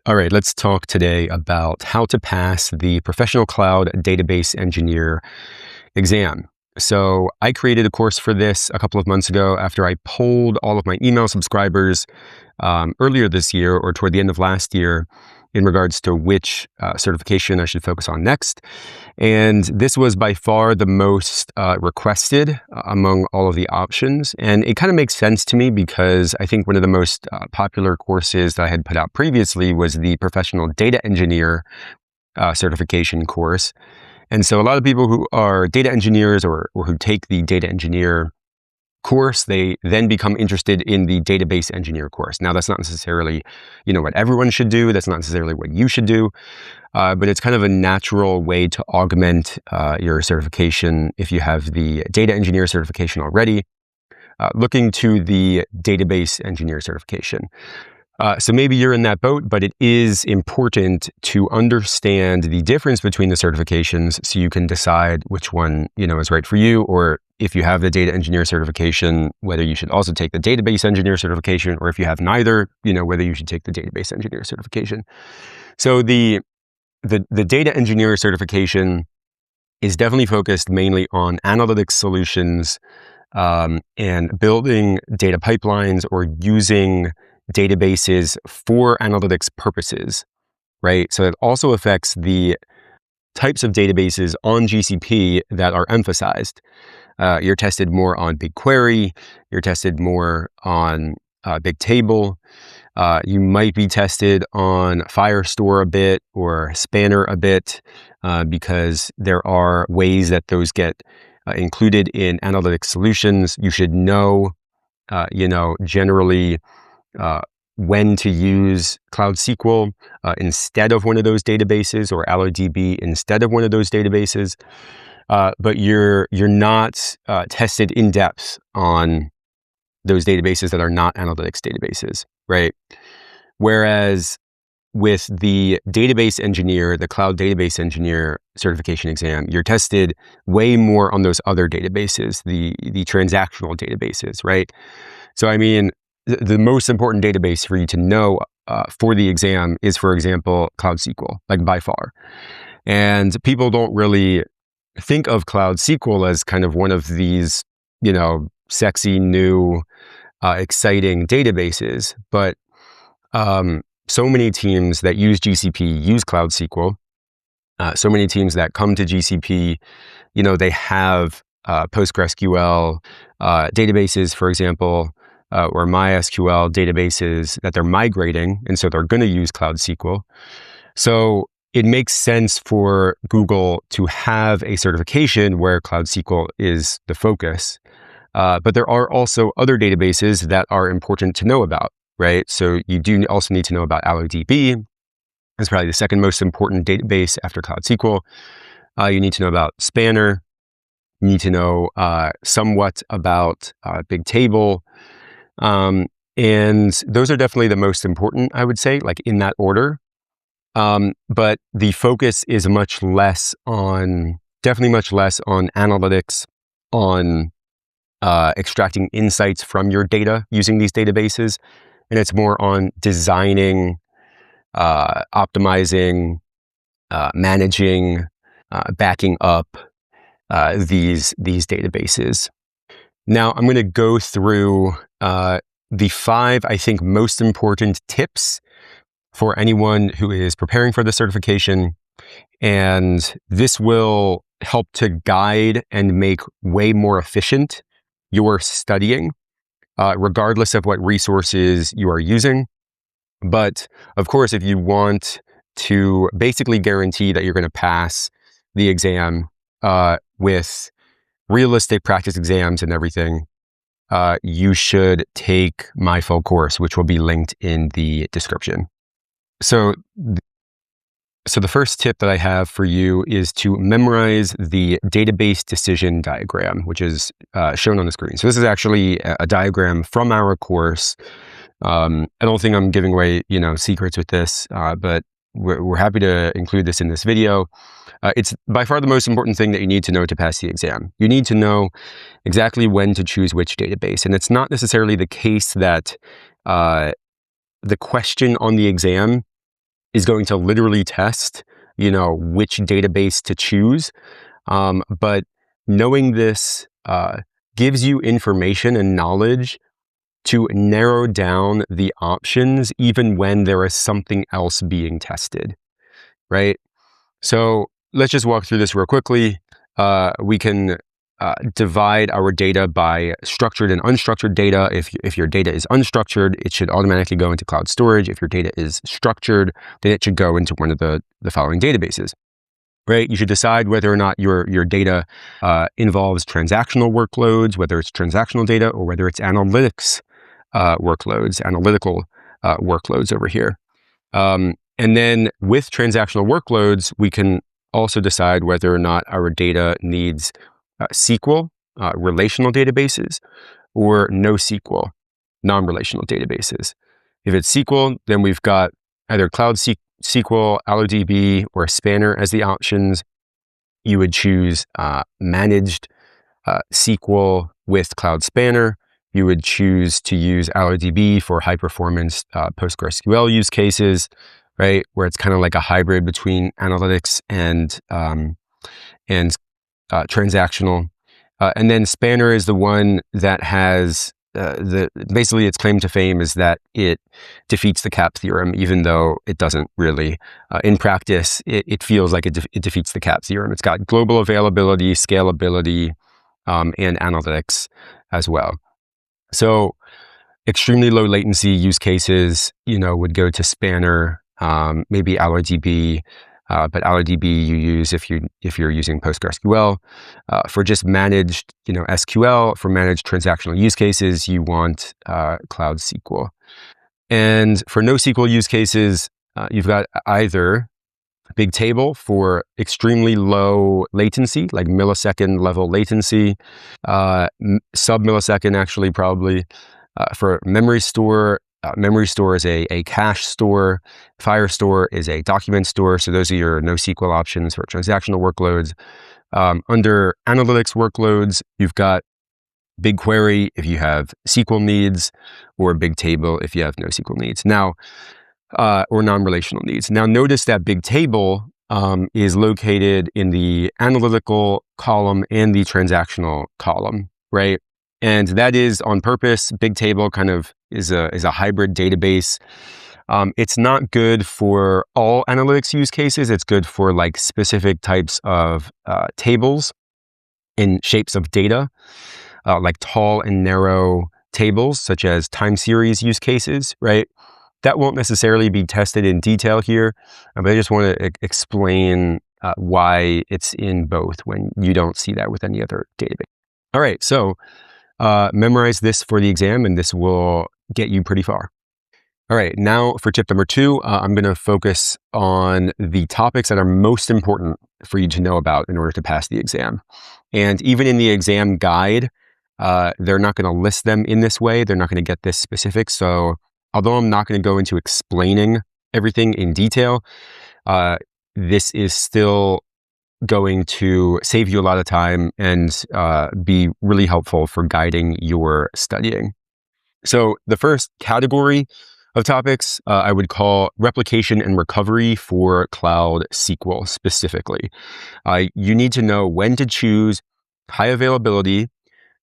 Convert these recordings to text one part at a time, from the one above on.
All right, let's talk today about how to pass the Professional Cloud Database Engineer exam. So I created a course for this a couple of months ago after I polled all of my email subscribers earlier this year or toward the end of last year in regards to which certification I should focus on next. And this was by far the most requested among all of the options. And it kind of makes sense to me because I think one of the most popular courses that I had put out previously was the Professional Data Engineer certification course. And so a lot of people who are data engineers or who take the data engineer course, they then become interested in the database engineer course. Now, that's not necessarily, what everyone should do. That's not necessarily what you should do. But it's kind of a natural way to augment your certification if you have the data engineer certification already, looking to the database engineer certification. So maybe you're in that boat, but it is important to understand the difference between the certifications so you can decide which one, is right for you, or if you have the data engineer certification, whether you should also take the database engineer certification, or if you have neither, whether you should take the database engineer certification. So the data engineer certification is definitely focused mainly on analytics solutions and building data pipelines or using databases for analytics purposes, right? So it also affects the types of databases on GCP that are emphasized. You're tested more on BigQuery, you're tested more on Bigtable. You might be tested on Firestore a bit or Spanner a bit because there are ways that those get included in analytics solutions. You should know, generally when to use Cloud SQL instead of one of those databases, or AlloDB instead of one of those databases. But you're not tested in depth on those databases that are not analytics databases, right? Whereas with the database engineer, the cloud database engineer certification exam, you're tested way more on those other databases, the transactional databases, right? So, I mean, the most important database for you to know for the exam is, for example, Cloud SQL, like by far. And people don't really think of Cloud SQL as kind of one of these, sexy, new, exciting databases. But so many teams that use GCP use Cloud SQL. So many teams that come to GCP, they have PostgreSQL databases, for example, or MySQL databases that they're migrating. And so they're going to use Cloud SQL. So it makes sense for Google to have a certification where Cloud SQL is the focus. But there are also other databases that are important to know about, right? So you do also need to know about AlloDB. It's probably the second most important database after Cloud SQL. You need to know about Spanner. You need to know somewhat about Bigtable. And those are definitely the most important, I would say, like in that order. But the focus is definitely much less on analytics, on extracting insights from your data using these databases. And it's more on designing, optimizing, managing, backing up these databases. Now, I'm going to go through the 5, I think, most important tips for anyone who is preparing for the certification. And this will help to guide and make way more efficient your studying, regardless of what resources you are using. But of course, if you want to basically guarantee that you're going to pass the exam with realistic practice exams and everything, you should take my full course, which will be linked in the description. So the first tip that I have for you is to memorize the database decision diagram, which is shown on the screen. So this is actually a diagram from our course. I don't think I'm giving away, secrets with this, but we're happy to include this in this video. It's by far the most important thing that you need to know to pass the exam. You need to know exactly when to choose which database. And it's not necessarily the case that the question on the exam is going to literally test, which database to choose. But knowing this gives you information and knowledge to narrow down the options even when there is something else being tested, right? So let's just walk through this real quickly. We can divide our data by structured and unstructured data. If your data is unstructured, it should automatically go into cloud storage. If your data is structured, then it should go into one of the following databases. Right? You should decide whether or not your data involves transactional workloads, whether it's transactional data or whether it's analytics analytical workloads over here. And then with transactional workloads, we can also decide whether or not our data needs SQL, relational databases, or NoSQL, non-relational databases. If it's SQL, then we've got either Cloud SQL, AlloDB, or Spanner as the options. You would choose managed SQL with Cloud Spanner. You would choose to use AlloDB for high-performance PostgreSQL use cases, right? Where it's kind of like a hybrid between analytics and transactional. And then Spanner is the one that has basically its claim to fame is that it defeats the CAP theorem, even though it doesn't really. In practice, it feels like it defeats the CAP theorem. It's got global availability, scalability, and analytics as well. So extremely low latency use cases, would go to Spanner, maybe AlloDB, but AlloDB you use if you're using PostgreSQL. For just managed, SQL, for managed transactional use cases, you want Cloud SQL. And for NoSQL use cases, you've got either Bigtable for extremely low latency, like millisecond level latency, sub-millisecond actually probably. For memory store is a cache store. Firestore is a document store. So those are your NoSQL options for transactional workloads. Under analytics workloads, you've got BigQuery if you have SQL needs, or Bigtable if you have NoSQL needs. Now, or non-relational needs. Now, notice that Bigtable is located in the analytical column and the transactional column, right? And that is on purpose. Bigtable kind of is a hybrid database. It's not good for all analytics use cases. It's good for like specific types of tables in shapes of data, like tall and narrow tables, such as time series use cases, right? That won't necessarily be tested in detail here, but I just want to explain why it's in both when you don't see that with any other database. All right, so memorize this for the exam, and this will get you pretty far. All right, now for tip number 2, I'm going to focus on the topics that are most important for you to know about in order to pass the exam. And even in the exam guide, they're not going to list them in this way. They're not going to get this specific. So although I'm not going to go into explaining everything in detail, this is still going to save you a lot of time and be really helpful for guiding your studying. So the first category of topics I would call replication and recovery for Cloud SQL specifically. You need to know when to choose high availability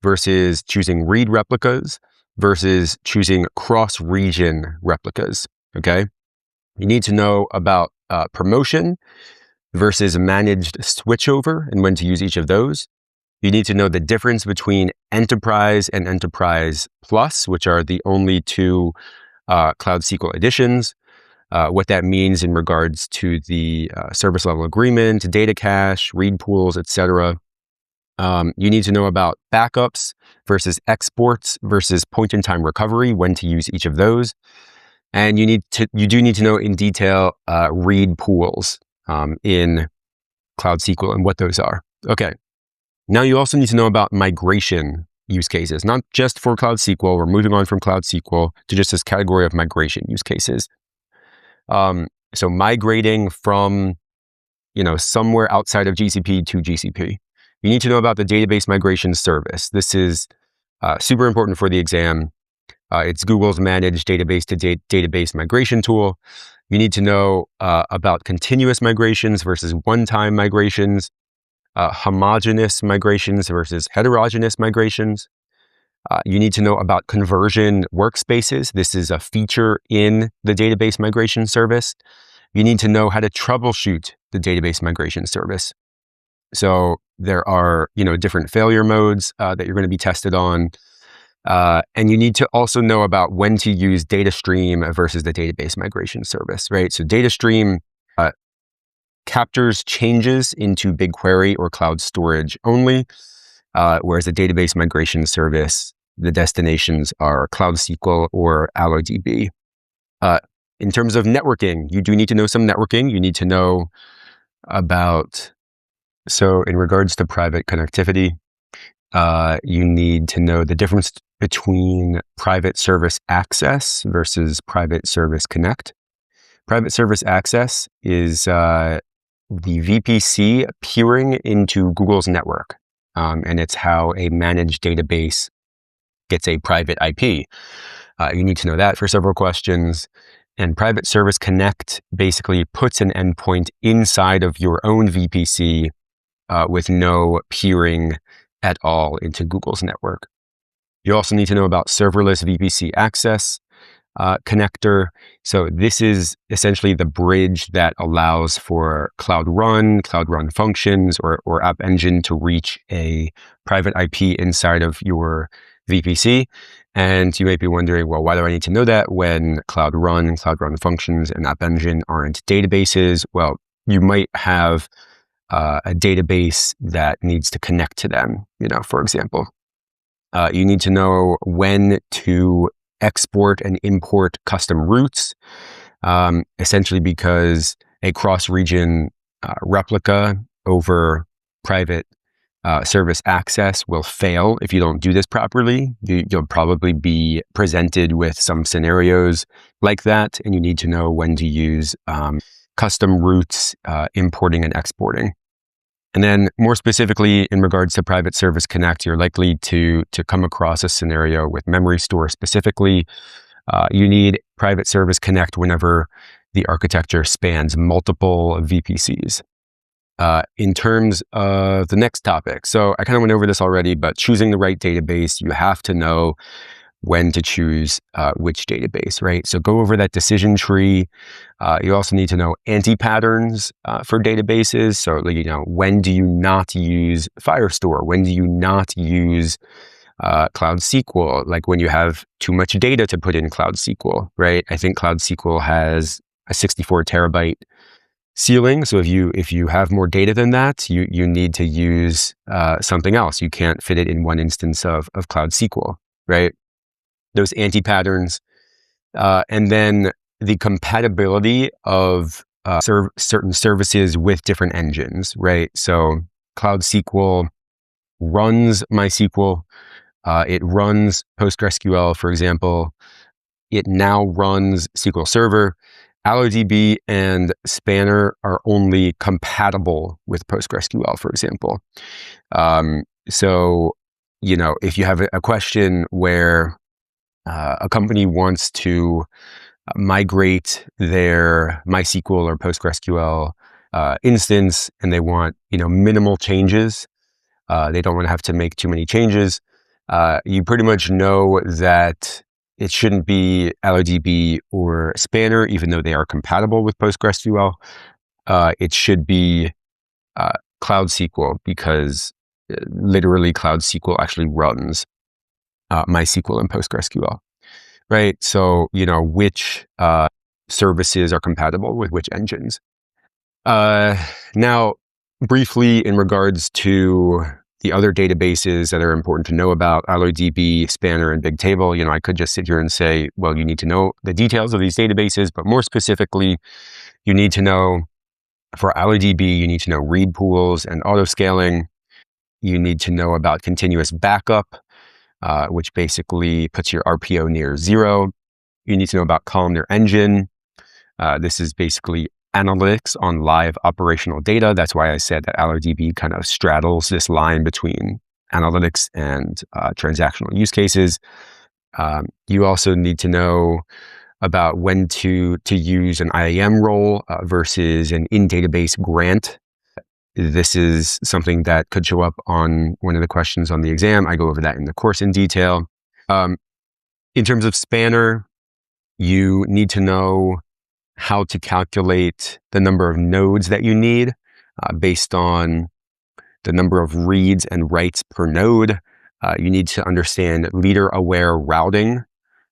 versus choosing read replicas versus choosing cross-region replicas, okay? You need to know about promotion versus managed switchover and when to use each of those. You need to know the difference between Enterprise and Enterprise Plus, which are the only two Cloud SQL editions, what that means in regards to the service level agreement, data cache, read pools, etc. You need to know about backups versus exports versus point-in-time recovery, when to use each of those. And you do need to know in detail read pools in Cloud SQL and what those are. Okay. Now you also need to know about migration use cases, not just for Cloud SQL. We're moving on from Cloud SQL to just this category of migration use cases. So migrating from, somewhere outside of GCP to GCP. You need to know about the database migration service. This is super important for the exam. It's Google's managed database to database migration tool. You need to know about continuous migrations versus one-time migrations, homogeneous migrations versus heterogeneous migrations. You need to know about conversion workspaces. This is a feature in the database migration service. You need to know how to troubleshoot the database migration service. So there are, different failure modes that you're going to be tested on. And you need to also know about when to use data stream versus the database migration service, right? So data stream captures changes into BigQuery or cloud storage only, whereas the database migration service, the destinations are Cloud SQL or AlloDB. In terms of networking, you do need to know some networking. You need to know about, so in regards to private connectivity, you need to know the difference between private service access versus private service connect. Private service access is the VPC peering into Google's network, and it's how a managed database gets a private IP. You need to know that for several questions. And private service connect basically puts an endpoint inside of your own VPC with no peering at all into Google's network. You also need to know about serverless VPC access connector. So this is essentially the bridge that allows for Cloud Run functions, or App Engine to reach a private IP inside of your VPC. And you might be wondering, well, why do I need to know that when Cloud Run functions, and App Engine aren't databases? Well, you might have a database that needs to connect to them, for example. You need to know when to export and import custom routes, essentially because a cross-region replica over private service access will fail if you don't do this properly. You'll probably be presented with some scenarios like that, and you need to know when to use custom routes, importing and exporting. And then more specifically, in regards to Private Service Connect, you're likely to come across a scenario with memory store specifically. You need Private Service Connect whenever the architecture spans multiple VPCs. In terms of the next topic, so I kind of went over this already, but choosing the right database, you have to know when to choose which database, right? So go over that decision tree. You also need to know anti-patterns for databases. So, when do you not use Firestore? When do you not use Cloud SQL? Like when you have too much data to put in Cloud SQL, right? I think Cloud SQL has a 64 terabyte ceiling. So if you have more data than that, you need to use something else. You can't fit it in one instance of Cloud SQL, right? Those anti-patterns, and then the compatibility of certain services with different engines, right? So Cloud SQL runs MySQL, it runs PostgreSQL, for example. It now runs SQL Server. AlloDB and Spanner are only compatible with PostgreSQL, for example. So, if you have a question where a company wants to migrate their MySQL or PostgreSQL instance, and they want minimal changes, they don't want to have to make too many changes, you pretty much know that it shouldn't be AlloDB or Spanner, even though they are compatible with PostgreSQL. It should be Cloud SQL, because literally Cloud SQL actually runs MySQL and PostgreSQL, right? So, which services are compatible with which engines. Now, briefly, in regards to the other databases that are important to know about, AlloDB, Spanner, and Bigtable, I could just sit here and say, well, you need to know the details of these databases, but more specifically, you need to know, for AlloDB, you need to know read pools and autoscaling. You need to know about continuous backup, which basically puts your RPO near 0. You need to know about columnar engine. This is basically analytics on live operational data. That's why I said that AlloDB kind of straddles this line between analytics and transactional use cases. You also need to know about when to use an IAM role versus an in-database grant. This is something that could show up on one of the questions on the exam. I go over that in the course in detail. In terms of spanner, you need to know how to calculate the number of nodes that you need based on the number of reads and writes per node. You need to understand leader-aware routing.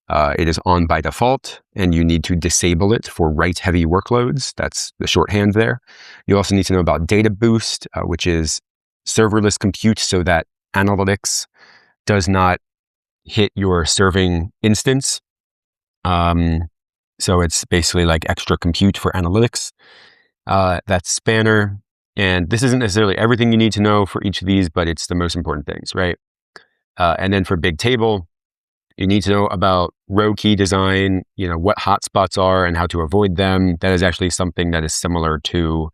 It is on by default, and you need to disable it for write-heavy workloads. That's the shorthand there. You also need to know about data boost, which is serverless compute so that analytics does not hit your serving instance. So it's basically like extra compute for analytics. That's spanner. And this isn't necessarily everything you need to know for each of these, but it's the most important things, right? And then for big table, you need to know about row key design, what hotspots are and how to avoid them. That is actually something that is similar to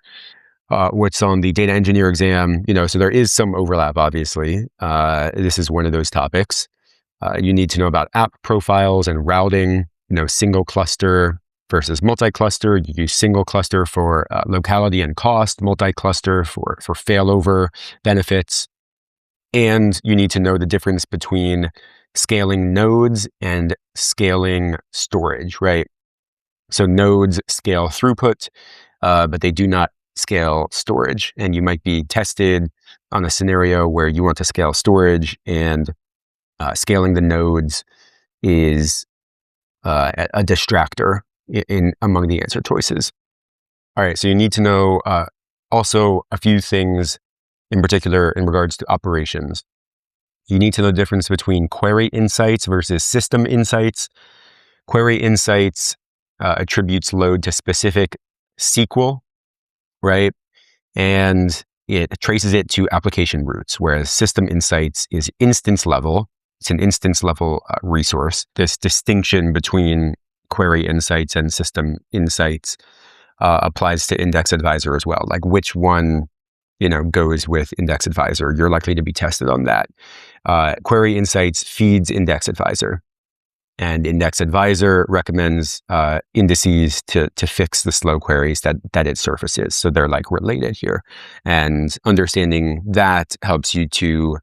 what's on the data engineer exam. So there is some overlap, obviously. This is one of those topics. You need to know about app profiles and routing, single cluster versus multi-cluster. You use single cluster for locality and cost, multi-cluster for failover benefits. And you need to know the difference between scaling nodes and scaling storage, right? So nodes scale throughput, but they do not scale storage. And you might be tested on a scenario where you want to scale storage, and scaling the nodes is a distractor among the answer choices. All right, so you need to know also a few things in particular in regards to operations. You need to know the difference between query insights versus system insights. Query insights attributes load to specific SQL, right? And it traces it to application routes, whereas system insights is instance level. It's an instance level resource. This distinction between query insights and system insights applies to Index Advisor as well. Like which one, goes with Index Advisor. You're likely to be tested on that. Query Insights feeds Index Advisor, and Index Advisor recommends indices to fix the slow queries that it surfaces. So they're like related here, and understanding that helps you to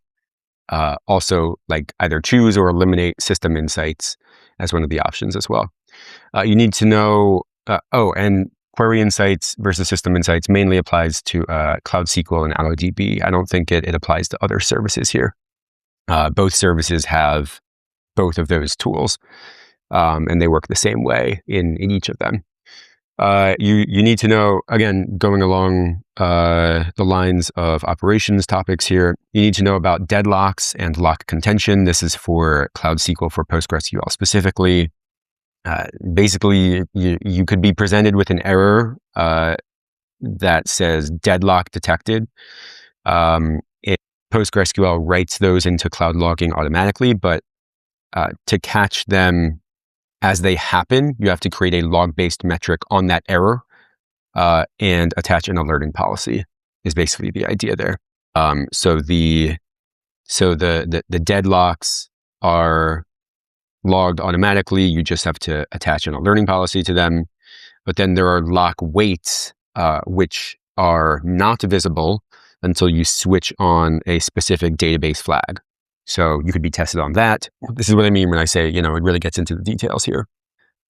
also like either choose or eliminate system insights as one of the options as well. You need to know, and query insights versus system insights mainly applies to Cloud SQL and AlloDB. I don't think it applies to other services here. Both services have both of those tools, and they work the same way in each of them. You need to know, again, going along the lines of operations topics here, you need to know about deadlocks and lock contention. This is for Cloud SQL for PostgreSQL specifically. Basically, you could be presented with an error that says deadlock detected. PostgreSQL writes those into cloud logging automatically, but to catch them as they happen, you have to create a log-based metric on that error and attach an alerting policy is basically the idea there. So the deadlocks are logged automatically. You just have to attach an alerting policy to them. But then there are lock waits, which are not visible until you switch on a specific database flag. So you could be tested on that. This is what I mean when I say, it really gets into the details here.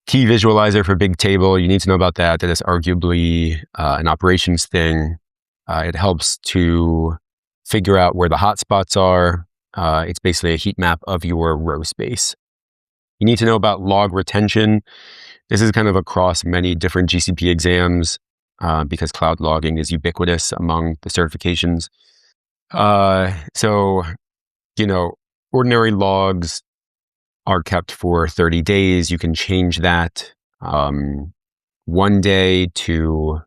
Key visualizer for big table, you need to know about that. That is arguably an operations thing. It helps to figure out where the hotspots are. It's basically a heat map of your row space. You need to know about log retention. This is kind of across many different GCP exams because cloud logging is ubiquitous among the certifications. So, ordinary logs are kept for 30 days. You can change that 1 day to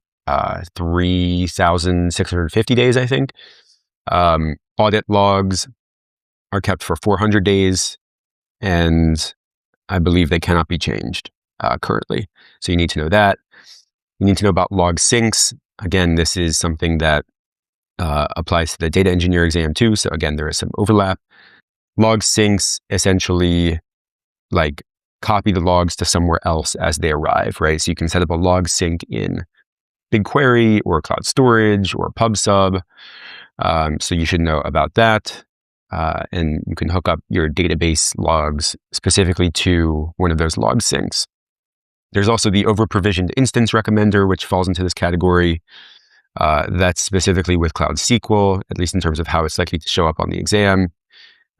3,650 days, I think. Audit logs are kept for 400 days, and I believe they cannot be changed currently. So you need to know that. You need to know about log syncs. Again, this is something that applies to the data engineer exam too. So again, there is some overlap. Log syncs essentially like copy the logs to somewhere else as they arrive, right? So you can set up a log sync in BigQuery or Cloud Storage or PubSub. So you should know about that. And you can hook up your database logs specifically to one of those log syncs. There's also the over-provisioned instance recommender, which falls into this category. That's specifically with Cloud SQL, at least in terms of how it's likely to show up on the exam.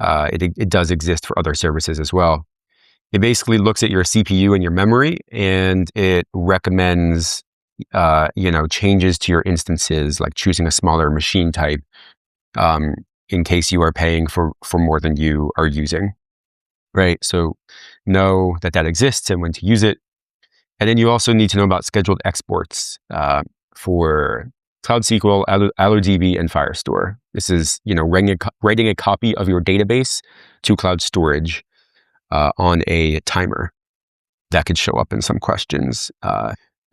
It does exist for other services as well. It basically looks at your CPU and your memory, and it recommends changes to your instances, like choosing a smaller machine type, in case you are paying for more than you are using, right? So know that exists and when to use it. And then you also need to know about scheduled exports for Cloud SQL, AlloDB, and Firestore. This is, writing a copy of your database to Cloud Storage on a timer. That could show up in some questions.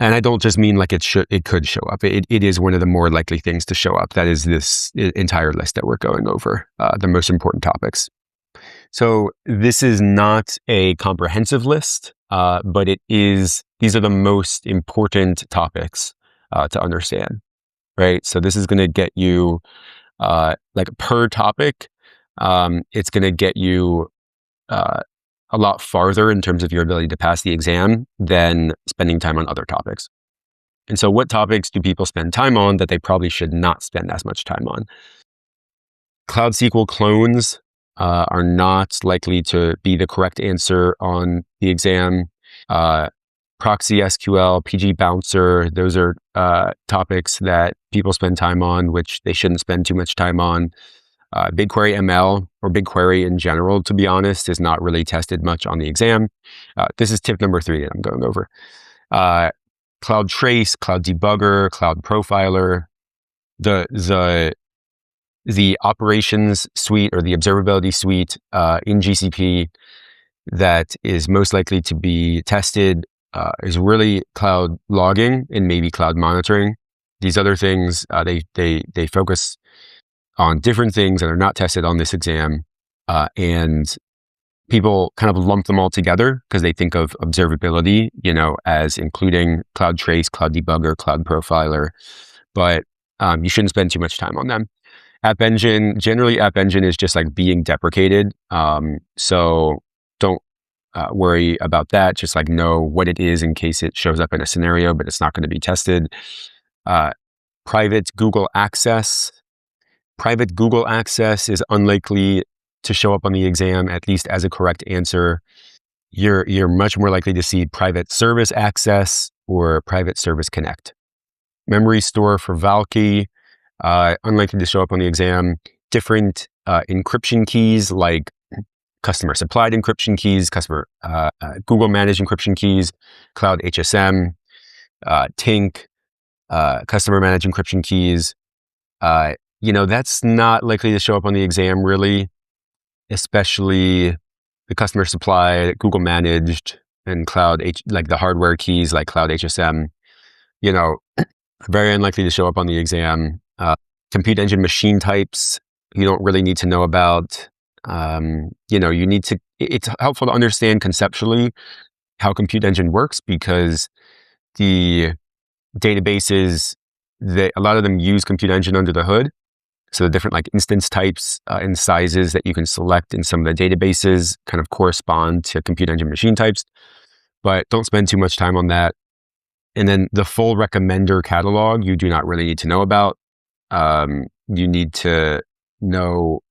And I don't just mean like it could show up. It is one of the more likely things to show up. That is this entire list that we're going over, the most important topics. So this is not a comprehensive list, but these are the most important topics to understand, right? So this is going to get you, like per topic, it's going to get you a lot farther in terms of your ability to pass the exam than spending time on other topics. And so what topics do people spend time on that they probably should not spend as much time on? Cloud SQL clones are not likely to be the correct answer on the exam. Proxy SQL, PG Bouncer, those are topics that people spend time on, which they shouldn't spend too much time on. BigQuery ML, or BigQuery in general, to be honest, is not really tested much on the exam. This is tip number 3 that I'm going over. Cloud Trace, Cloud Debugger, Cloud Profiler, the operations suite or the observability suite in GCP that is most likely to be tested is really cloud logging and maybe cloud monitoring. These other things, they focus on different things that are not tested on this exam. And people kind of lump them all together because they think of observability, as including Cloud Trace, Cloud Debugger, Cloud Profiler, but you shouldn't spend too much time on them. App Engine is just like being deprecated. So don't worry about that. Just like know what it is in case it shows up in a scenario, but it's not going to be tested. Private Google Access. Private Google Access is unlikely to show up on the exam, at least as a correct answer. You're much more likely to see Private Service Access or Private Service Connect. Memory Store for Valkey, unlikely to show up on the exam. Different encryption keys like customer supplied encryption keys, Google managed encryption keys, Cloud HSM, Tink, customer managed encryption keys. That's not likely to show up on the exam really, especially the customer supplied, Google managed, and like the hardware keys like Cloud HSM, very unlikely to show up on the exam. Compute engine machine types, you don't really need to know about. It's helpful to understand conceptually how compute engine works because the databases, a lot of them use compute engine under the hood. So the different like instance types and sizes that you can select in some of the databases kind of correspond to compute engine machine types, but don't spend too much time on that. And then the full recommender catalog, you do not really need to know about. You need to know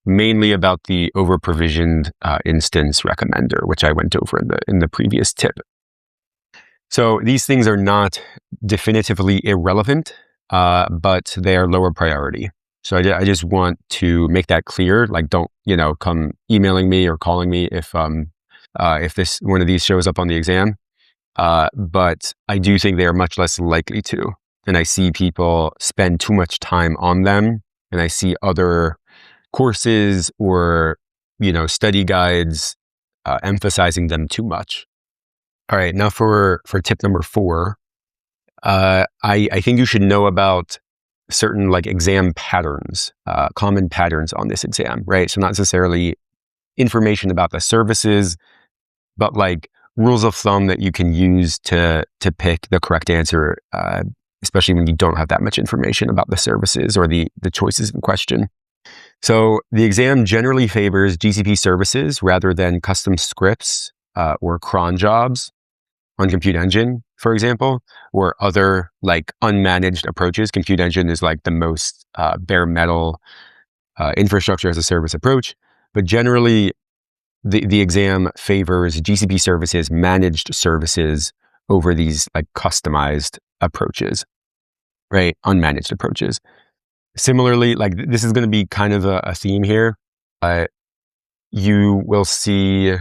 mainly about the over-provisioned instance recommender, which I went over in the previous tip. So these things are not definitively irrelevant, but they are lower priority. So I just want to make that clear. Like, don't come emailing me or calling me if this one of these shows up on the exam. But I do think they are much less likely to. And I see people spend too much time on them, and I see other courses or study guides emphasizing them too much. All right, now for tip number 4, I think you should know about certain like exam patterns, common patterns on this exam, right? So not necessarily information about the services, but like rules of thumb that you can use to pick the correct answer, especially when you don't have that much information about the services or the choices in question. So the exam generally favors GCP services rather than custom scripts or cron jobs on Compute Engine, for example, or other like unmanaged approaches. Compute Engine is like the most bare metal infrastructure as a service approach, but generally the exam favors GCP services, managed services over these like customized approaches, right? Unmanaged approaches. Similarly, like this is going to be kind of a theme here. You will see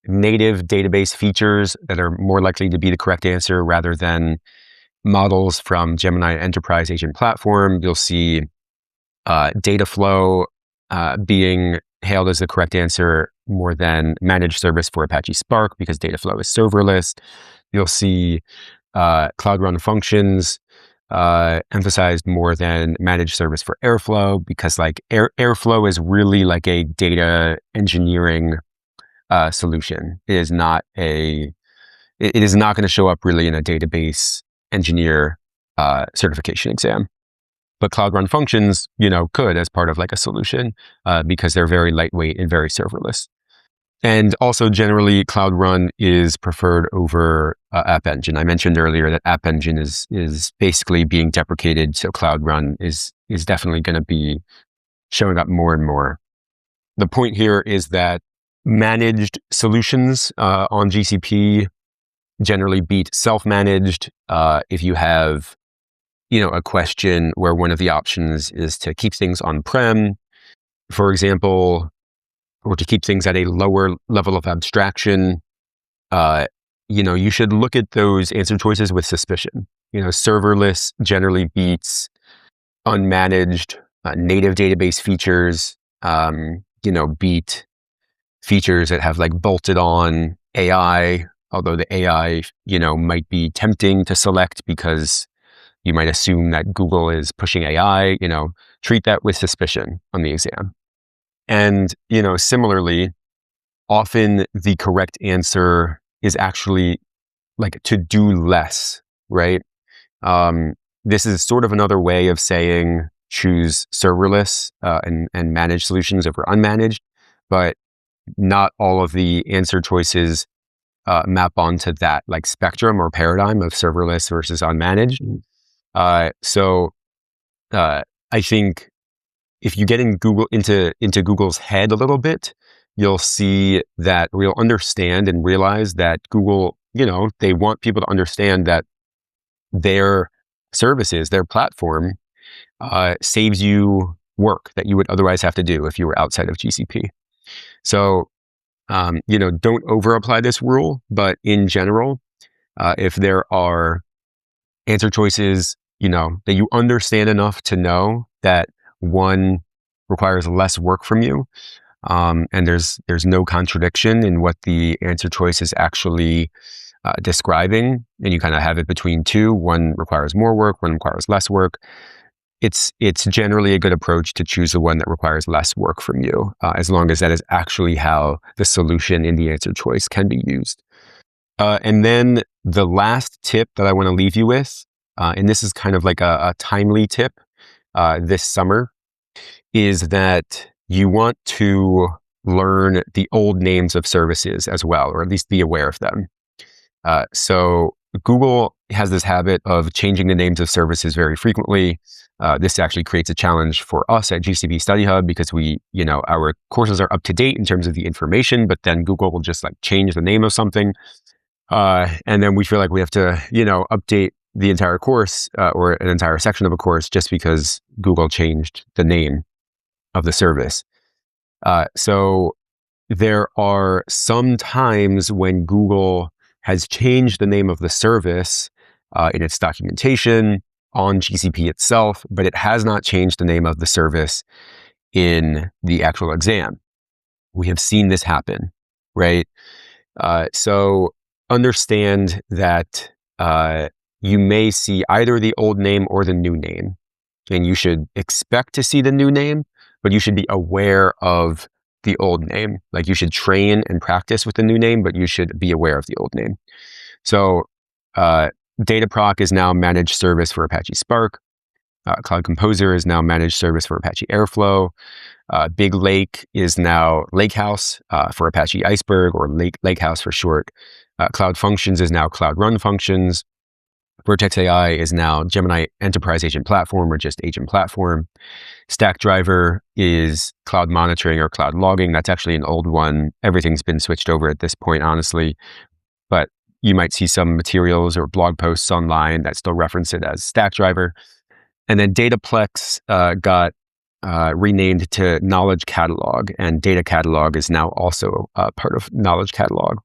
native database features that are more likely to be the correct answer rather than models from Gemini Enterprise Agent Platform. You'll see data flow being hailed as the correct answer more than managed service for Apache Spark because data flow is serverless. You'll see Cloud Run functions emphasized more than managed service for Airflow because like Airflow is really like a data engineering solution. It is not going to show up really in a database engineer certification exam. But Cloud Run functions, could as part of like a solution because they're very lightweight and very serverless. And also generally Cloud Run is preferred over App Engine. I mentioned earlier that App Engine is basically being deprecated. So Cloud Run is definitely going to be showing up more and more. The point here is that managed solutions on GCP generally beat self-managed if you have a question where one of the options is to keep things on-prem, for example, or to keep things at a lower level of abstraction. You should look at those answer choices with suspicion. Serverless generally beats unmanaged native database features, beat features that have like bolted on AI, although the AI, might be tempting to select because you might assume that Google is pushing AI, treat that with suspicion on the exam. And, similarly, often the correct answer is actually like to do less, right? This is sort of another way of saying choose serverless and managed solutions over unmanaged, but not all of the answer choices map onto that like spectrum or paradigm of serverless versus unmanaged. So I think if you get into Google's head a little bit, you'll see that we'll understand and realize that Google, they want people to understand that their services, their platform, saves you work that you would otherwise have to do if you were outside of GCP. So, don't over apply this rule, but in general, if there are answer choices, that you understand enough to know that one requires less work from you, and there's no contradiction in what the answer choice is actually describing, and you kind of have it between two. One requires more work, one requires less work. It's generally a good approach to choose the one that requires less work from you, as long as that is actually how the solution in the answer choice can be used. And then the last tip that I want to leave you with, and this is kind of like a timely tip this summer, is that you want to learn the old names of services as well, or at least be aware of them. So Google has this habit of changing the names of services very frequently. This actually creates a challenge for us at GCP Study Hub because our courses are up to date in terms of the information, but then Google will just like change the name of something. And then we feel like we have to, update the entire course or an entire section of a course just because Google changed the name of the service. So there are some times when Google has changed the name of the service in its documentation on GCP itself, but it has not changed the name of the service in the actual exam. We have seen this happen, right? So understand that you may see either the old name or the new name, and you should expect to see the new name, but you should be aware of the old name. Like you should train and practice with the new name, but you should be aware of the old name. So Dataproc is now managed service for Apache Spark. Cloud Composer is now managed service for Apache Airflow. Big Lake is now Lakehouse for Apache Iceberg, or Lakehouse for short. Cloud Functions is now Cloud Run Functions. Vertex AI is now Gemini Enterprise Agent Platform, or just Agent Platform. Stackdriver is Cloud Monitoring or Cloud Logging. That's actually an old one. Everything's been switched over at this point, honestly. But you might see some materials or blog posts online that still reference it as Stackdriver. And then Dataplex got renamed to Knowledge Catalog, and Data Catalog is now also part of Knowledge Catalog.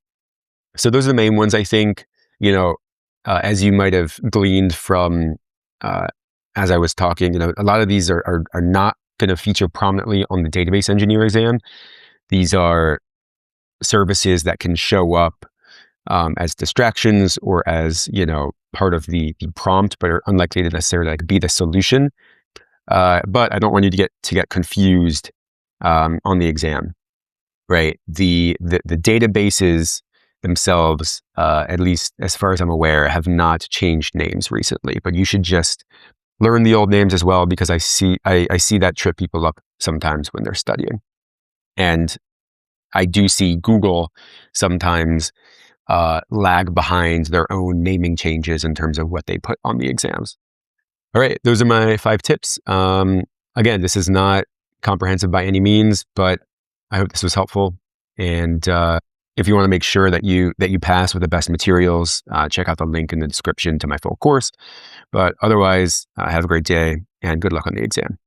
So those are the main ones, I think. As you might have gleaned from as I was talking, a lot of these are not going to feature prominently on the database engineer exam. These are services that can show up as distractions or as part of the prompt, but are unlikely to necessarily be the solution. But I don't want you to get confused on the exam, right? The databases themselves, at least as far as I'm aware, have not changed names recently. But you should just learn the old names as well, because I see that trip people up sometimes when they're studying, and I do see Google sometimes lag behind their own naming changes in terms of what they put on the exams. All right, those are my 5 tips. Again, this is not comprehensive by any means, but I hope this was helpful. And if you want to make sure that you pass with the best materials, check out the link in the description to my full course. But otherwise, have a great day and good luck on the exam.